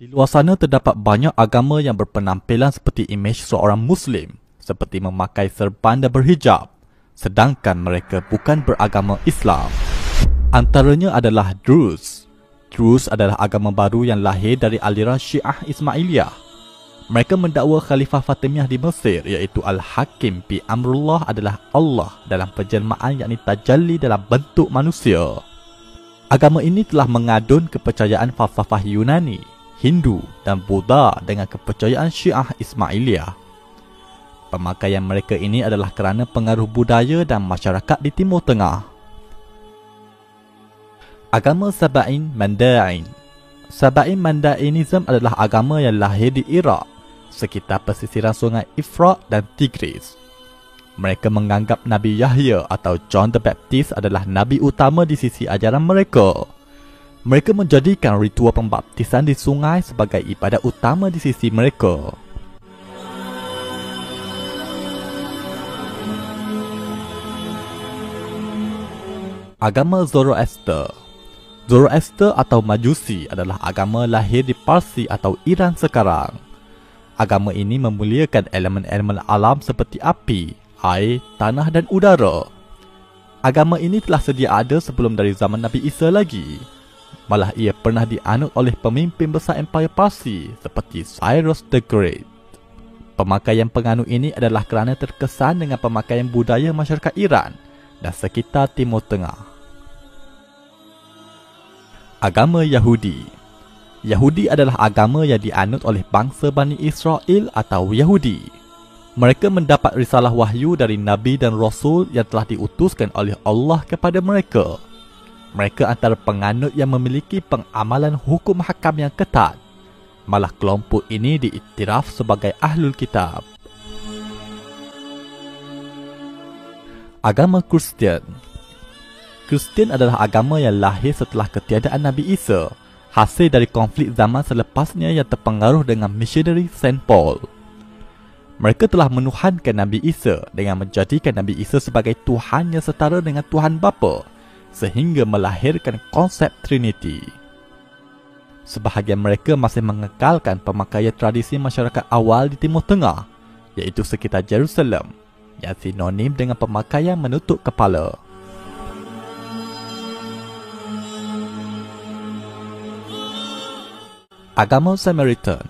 Di luar sana terdapat banyak agama yang berpenampilan seperti imej seorang Muslim, seperti memakai serban dan berhijab, sedangkan mereka bukan beragama Islam. Antaranya adalah Druze. Druze adalah agama baru yang lahir dari aliran Syiah Ismailiyah. Mereka mendakwa Khalifah Fatimiyah di Mesir, iaitu Al-Hakim bi Amrullah adalah Allah dalam penjelmaan, yakni tajalli dalam bentuk manusia. Agama ini telah mengadun kepercayaan falsafah Yunani, Hindu dan Buddha dengan kepercayaan Syiah Ismailiyah. Pemakaian mereka ini adalah kerana pengaruh budaya dan masyarakat di Timur Tengah. Agama Saba'in Mandain. Saba'in Mandainism adalah agama yang lahir di Iraq, sekitar pesisiran sungai Efrat dan Tigris. Mereka menganggap Nabi Yahya atau John the Baptist adalah Nabi utama di sisi ajaran mereka. Mereka menjadikan ritual pembaptisan di sungai sebagai ibadat utama di sisi mereka. Agama Zoroaster. Zoroaster atau Majusi adalah agama lahir di Parsi atau Iran sekarang. Agama ini memuliakan elemen-elemen alam seperti api, air, tanah dan udara. Agama ini telah sedia ada sebelum dari zaman Nabi Isa lagi. Malah ia pernah dianut oleh pemimpin besar Empire Parsi seperti Cyrus the Great. Pemakaian penganut ini adalah kerana terkesan dengan pemakaian budaya masyarakat Iran dan sekitar Timur Tengah. Agama Yahudi. Yahudi adalah agama yang dianut oleh bangsa Bani Israel atau Yahudi. Mereka mendapat risalah wahyu dari Nabi dan Rasul yang telah diutuskan oleh Allah kepada mereka. Mereka antara penganut yang memiliki pengamalan hukum hakam yang ketat. Malah kelompok ini diiktiraf sebagai Ahlul Kitab. Agama Kristian. Kristian adalah agama yang lahir setelah ketiadaan Nabi Isa, hasil dari konflik zaman selepasnya yang terpengaruh dengan misionari Saint Paul. Mereka telah menuhankan Nabi Isa dengan menjadikan Nabi Isa sebagai Tuhan yang setara dengan Tuhan Bapa, sehingga melahirkan konsep Trinity. Sebahagian mereka masih mengekalkan pemakaian tradisi masyarakat awal di Timur Tengah, iaitu sekitar Jerusalem, yang sinonim dengan pemakaian menutup kepala. Agama Samaritan.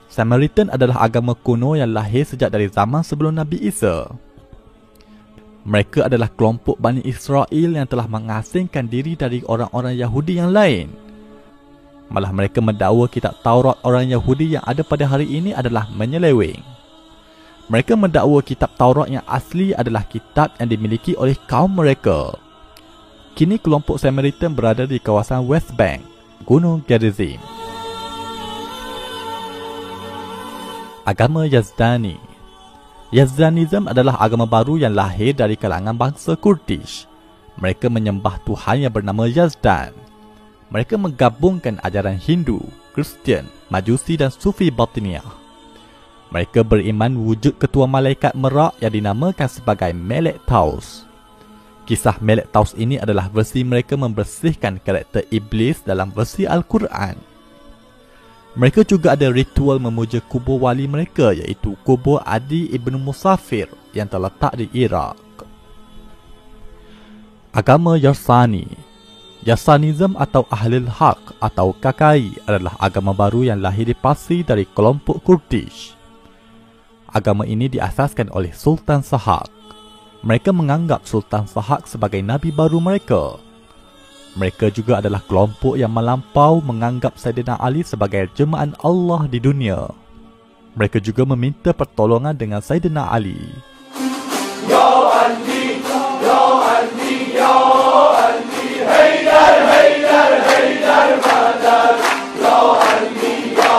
Samaritan adalah agama kuno yang lahir sejak dari zaman sebelum Nabi Isa. Mereka adalah kelompok Bani Israel yang telah mengasingkan diri dari orang-orang Yahudi yang lain. Malah mereka mendakwa kitab Taurat orang Yahudi yang ada pada hari ini adalah menyeleweng. Mereka mendakwa kitab Taurat yang asli adalah kitab yang dimiliki oleh kaum mereka. Kini kelompok Samaritan berada di kawasan West Bank, Gunung Gerizim. Agama Yazdani. Yazdanism adalah agama baru yang lahir dari kalangan bangsa Kurdish. Mereka menyembah Tuhan yang bernama Yazdan. Mereka menggabungkan ajaran Hindu, Kristian, Majusi dan Sufi Batiniyah. Mereka beriman wujud ketua malaikat Merak yang dinamakan sebagai Melek Taus. Kisah Melek Taus ini adalah versi mereka membersihkan karakter iblis dalam versi Al-Quran. Mereka juga ada ritual memuja kubur wali mereka, iaitu kubur Adi Ibn Musafir yang terletak di Iraq. Agama Yarsani. Yarsanism atau Ahlul Haq atau KKI adalah agama baru yang lahir di Parsi dari kelompok Kurdish. Agama ini diasaskan oleh Sultan Sahak. Mereka menganggap Sultan Sahak sebagai nabi baru mereka. Mereka juga adalah kelompok yang melampau menganggap Sayyidina Ali sebagai jemaah Allah di dunia. Mereka juga meminta pertolongan dengan Sayyidina Ali. Ya Ali, Ya Ali, Ya Ali, Haidar, Haidar, Haidar, Madar. Ya Ali, Ya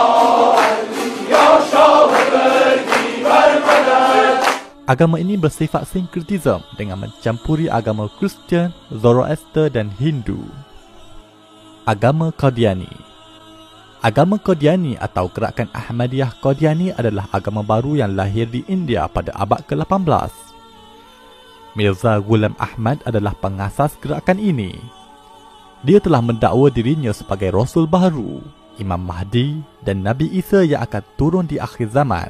Ali, Ya Shah pergi bermadar. Agama ini bersifat sinkretism dengan mencampuri agama Kristian, Zoroaster dan Hindu. Agama Qadiani. Agama Qadiani atau gerakan Ahmadiyah Qadiani adalah agama baru yang lahir di India pada abad ke-18. Mirza Ghulam Ahmad adalah pengasas gerakan ini. Dia telah mendakwa dirinya sebagai Rasul baru, Imam Mahdi dan Nabi Isa yang akan turun di akhir zaman.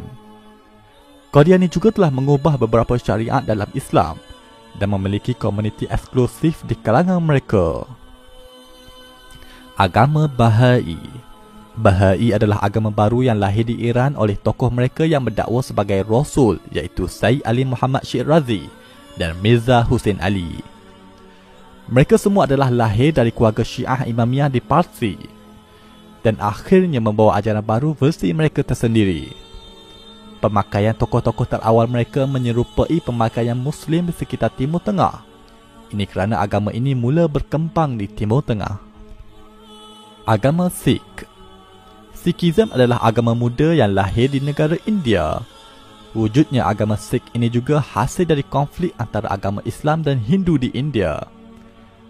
Qadiani juga telah mengubah beberapa syariat dalam Islam dan memiliki komuniti eksklusif di kalangan mereka. Agama Bahai. Bahai adalah agama baru yang lahir di Iran oleh tokoh mereka yang berdakwa sebagai Rasul, iaitu Sayyid Ali Muhammad Shirazi dan Mirza Hussein Ali. Mereka semua adalah lahir dari keluarga Syiah Imamiyah di Parsi dan akhirnya membawa ajaran baru versi mereka tersendiri. Pemakaian tokoh-tokoh terawal mereka menyerupai pemakaian Muslim di sekitar Timur Tengah. Ini kerana agama ini mula berkembang di Timur Tengah. Agama Sikh. Sikhism adalah agama muda yang lahir di negara India. Wujudnya agama Sikh ini juga hasil dari konflik antara agama Islam dan Hindu di India.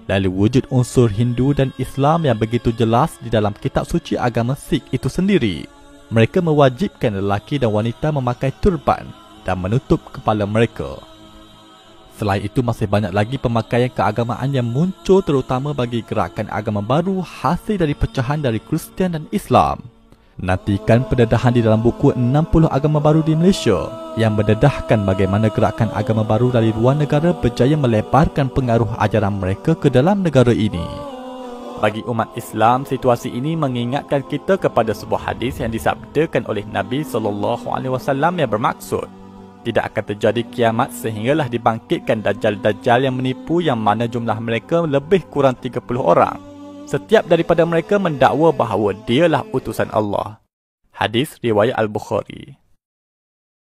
Lalu wujud unsur Hindu dan Islam yang begitu jelas di dalam kitab suci agama Sikh itu sendiri. Mereka mewajibkan lelaki dan wanita memakai turban dan menutup kepala mereka. Selain itu, masih banyak lagi pemakaian keagamaan yang muncul terutama bagi gerakan agama baru hasil dari pecahan dari Kristian dan Islam. Nantikan pendedahan di dalam buku 60 agama baru di Malaysia yang mendedahkan bagaimana gerakan agama baru dari luar negara berjaya melebarkan pengaruh ajaran mereka ke dalam negara ini. Bagi umat Islam, situasi ini mengingatkan kita kepada sebuah hadis yang disabdakan oleh Nabi SAW yang bermaksud, tidak akan terjadi kiamat sehinggalah dibangkitkan dajjal-dajjal yang menipu yang mana jumlah mereka lebih kurang 30 orang. Setiap daripada mereka mendakwa bahawa dialah utusan Allah. Hadis riwayat Al-Bukhari.